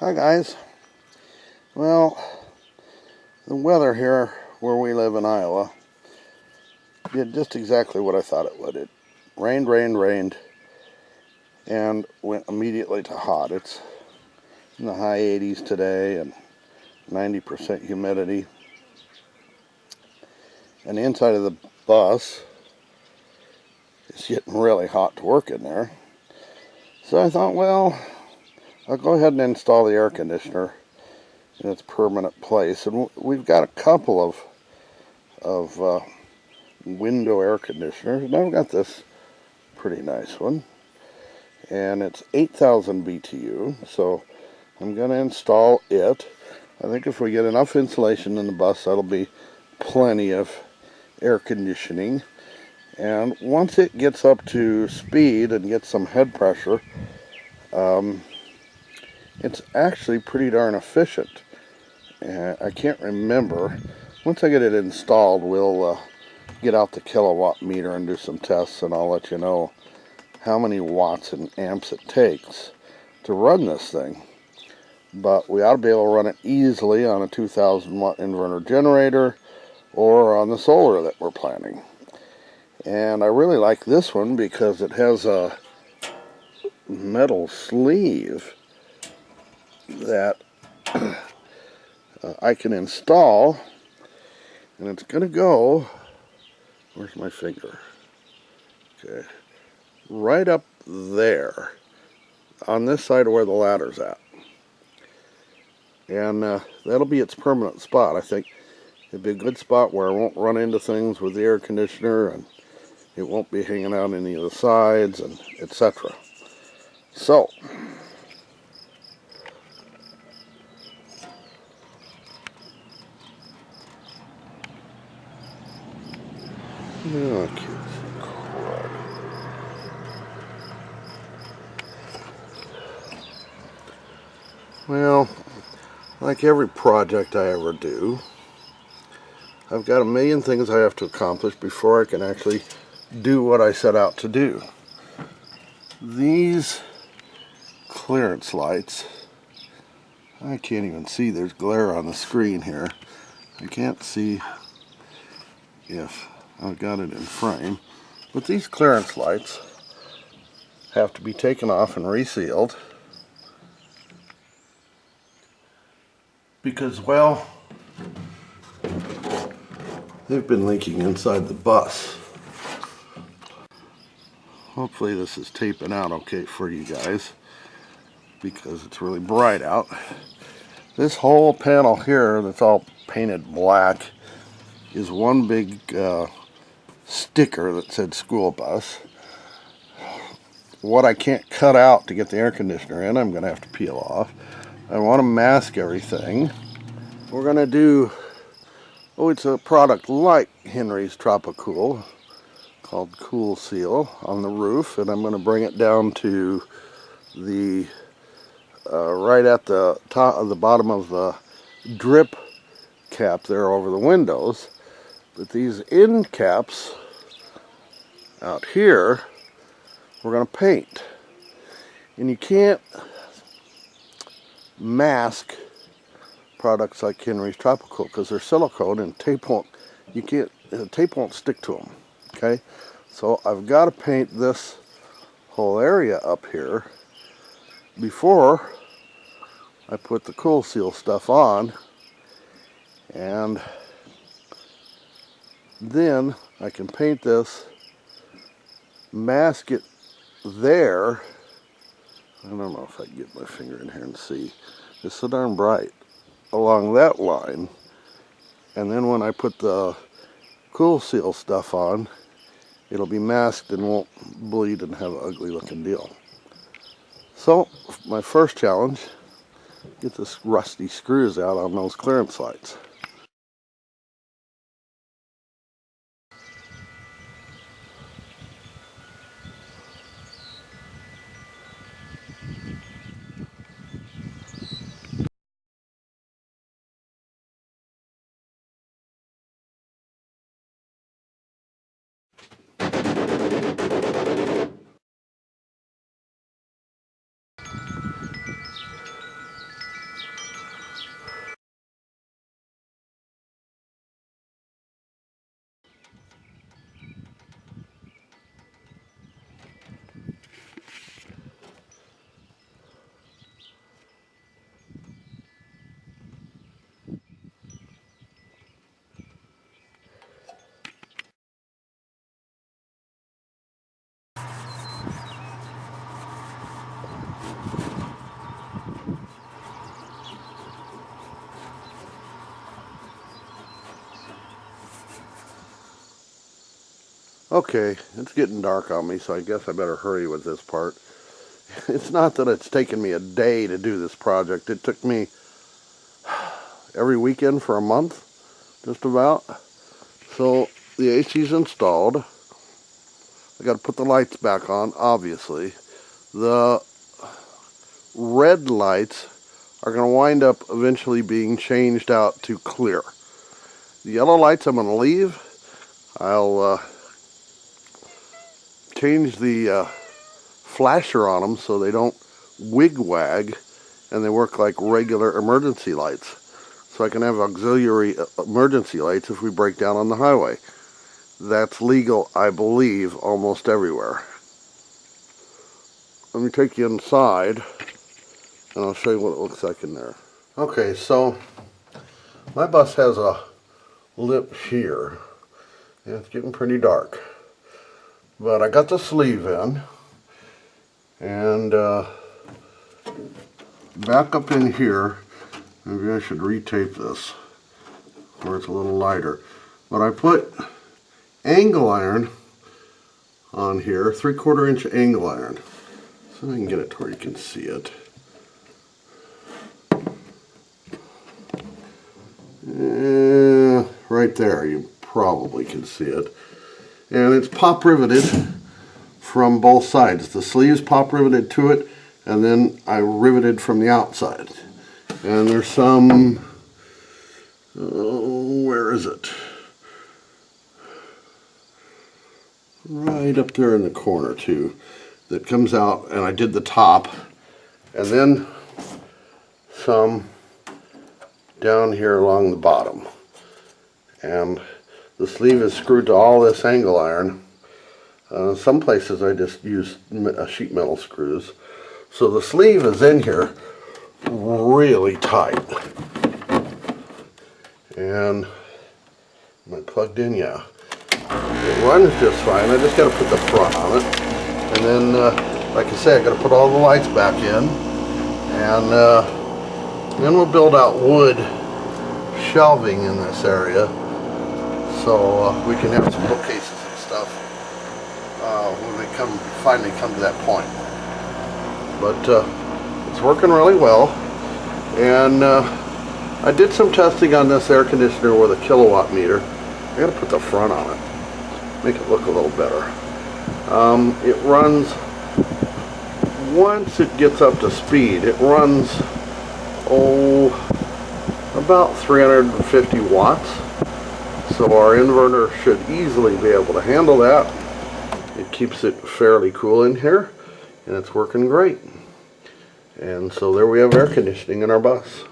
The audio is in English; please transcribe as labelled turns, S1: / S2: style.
S1: Hi guys. Well, the weather here where we live in Iowa did just exactly what I thought it would. It rained, and went immediately to hot. It's in the high 80s today and 90% humidity. And the inside of the bus is getting really hot to work in there. So I thought, well, I'll go ahead and install the air conditioner in its permanent place. And we've got a couple of window air conditioners. And I've got this pretty nice one. And it's 8,000 BTU. So I'm going to install it. I think if we get enough insulation in the bus, that'll be plenty of air conditioning. And once it gets up to speed and gets some head pressure, it's actually pretty darn efficient. I can't remember. Once I get it installed, we'll get out the kilowatt meter and do some tests, and I'll let you know how many watts and amps it takes to run this thing. But we ought to be able to run it easily on a 2,000 watt inverter generator or on the solar that we're planning. And I really like this one because it has a metal sleeve that I can install, and it's going to go, where's my finger? Okay, right up there on this side of where the ladder's at. And that'll be its permanent spot. I think it'd be a good spot where I won't run into things with the air conditioner, and it won't be hanging out any of the sides, and etc. So, okay. Well, like every project I ever do, I've got a million things I have to accomplish before I can actually do what I set out to do. These clearance lights, I can't even see, there's glare on the screen here. I can't see if I've got it in frame, but these clearance lights have to be taken off and resealed because, well, they've been leaking inside the bus. Hopefully this is taping out okay for you guys because it's really bright out. This whole panel here that's all painted black is one big sticker that said school bus. What I can't cut out to get the air conditioner in, I'm going to have to peel off. I want to mask everything. We're going to do, it's a product like Henry's Tropicool called Cool Seal on the roof, and I'm going to bring it down to the right at the top of the bottom of the drip cap there over the windows. But these end caps out here we're going to paint, and you can't mask products like Henry's Tropicool because they're silicone and tape won't stick to them. Okay, so I've got to paint this whole area up here before I put the Cool Seal stuff on, and then I can paint this, mask it there. I don't know if I can get my finger in here and see. It's so darn bright along that line, and then when I put the Cool Seal stuff on, it'll be masked and won't bleed and have an ugly looking deal. So my first challenge, get this rusty screws out on those clearance lights. Okay, it's getting dark on me, so I guess I better hurry with this part. It's not that it's taken me a day to do this project. It took me every weekend for a month, just about. So the AC's installed. I got to put the lights back on, obviously. The red lights are going to wind up eventually being changed out to clear. The yellow lights I'm going to leave. I'll change the flasher on them so they don't wig-wag and they work like regular emergency lights. So I can have auxiliary emergency lights if we break down on the highway. That's legal, I believe, almost everywhere. Let me take you inside and I'll show you what it looks like in there. Okay, so my bus has a lip here and it's getting pretty dark. But I got the sleeve in, and back up in here, maybe I should retape this where it's a little lighter. But I put angle iron on here, 3/4 inch angle iron. So I can get it to where you can see it. Right there, you probably can see it. And it's pop riveted from both sides. The sleeve's pop riveted to it, and then I riveted from the outside. And there's some, where is it? Right up there in the corner too, that comes out, and I did the top, and then some down here along the bottom. And the sleeve is screwed to all this angle iron. Some places I just use sheet metal screws. So the sleeve is in here really tight. And am I plugged in? Yeah. It runs just fine. I just got to put the front on it. And then, like I say, I got to put all the lights back in. And then we'll build out wood shelving in this area. So we can have some bookcases and stuff when they finally come to that point. But it's working really well, and I did some testing on this air conditioner with a kilowatt meter. I got to put the front on it, make it look a little better. It runs, once it gets up to speed, it runs about 350 watts. So our inverter should easily be able to handle that. It keeps it fairly cool in here, and it's working great. And so there we have air conditioning in our bus.